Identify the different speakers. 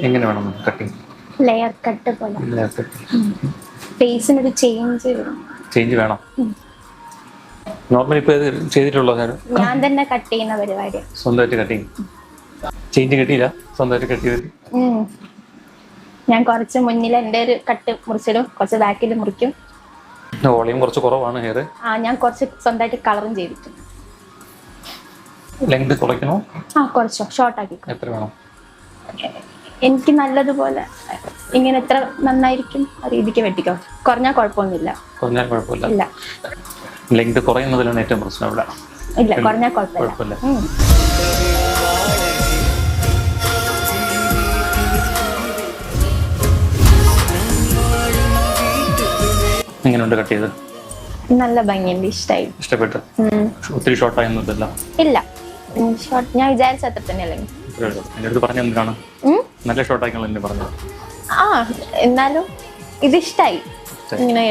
Speaker 1: എങ്ങനെ വേണം cutting?
Speaker 2: Layer cut പോലെ.
Speaker 1: Layer cut.
Speaker 2: ഫേസിനൊരു ചേഞ്ച് വരും.
Speaker 1: ചേഞ്ച് വേണം. നോർമലി ഇപ്പോൾ ചെയ്തിട്ടുള്ളൂ
Speaker 2: ഞാൻ തന്നെ കട്ട് ചെയ്യുന്ന പരിപാടി.
Speaker 1: സ്വന്തമായിട്ട് കട്ടിങ്. ചേഞ്ച് കിട്ടിയില്ല? സ്വന്തമായിട്ട് കട്ട് ചെയ്തിട്ട്
Speaker 2: ഞാൻ കുറച്ച് മുന്നിൽ എൻ്റെ ഒരു കട്ട് മുറിച്ചിടും, കുറച്ച് ബാക്കിൽ മുറിക്കും.
Speaker 1: വോളിയം കുറച്ച് കുറവാണ് ഹെയർ.
Speaker 2: ഞാൻ കുറച്ച് സ്വന്തമായിട്ട് കളറും ചെയ്തിട്ടുണ്ട്.
Speaker 1: ലെങ്ത് കുറയ്ക്കണോ?
Speaker 2: കുറച്ചോ ഷോർട്ട് ആക്കി.
Speaker 1: എത്ര വേണം?
Speaker 2: എനിക്ക് നല്ലതുപോലെ ഇങ്ങനെ എത്ര നന്നായിരിക്കും ആ രീതിക്ക് വെട്ടിക്കോ. കുറഞ്ഞാൽ കുഴപ്പമൊന്നുമില്ല.
Speaker 1: കുറഞ്ഞാൽ കുഴപ്പമില്ല.
Speaker 2: ഇല്ല,
Speaker 1: ലെങ്ത് കുറയുന്നതിലാണ് ഏറ്റവും പ്രശ്നം ഇവിടെ.
Speaker 2: ഇല്ല, കുറഞ്ഞാൽ കുഴപ്പമില്ല.
Speaker 1: എങ്ങനെയുണ്ട് കട്ട് ചെയ്ത്?
Speaker 2: നല്ല ഭംഗിയുണ്ട്, ഇഷ്ടമായി.
Speaker 1: ഇഷ്ടപ്പെട്ടു? ഒത്തിരി ഷോർട്ടായൊന്നുമില്ല.
Speaker 2: ഇല്ല, ഷോർട്ട് ഞാൻ വിചാരിച്ച അത്ര തന്നെ അല്ലെങ്കിൽ.
Speaker 1: എൻ്റെ അടുത്ത് പറഞ്ഞ എന്തിനാണ് നല്ല ഷോർട്ടായിക്കാണല്ലോ എന്നെ പറഞ്ഞത്.
Speaker 2: എന്നാലും ഇത് ഇഷ്ടമായി ഇങ്ങനെ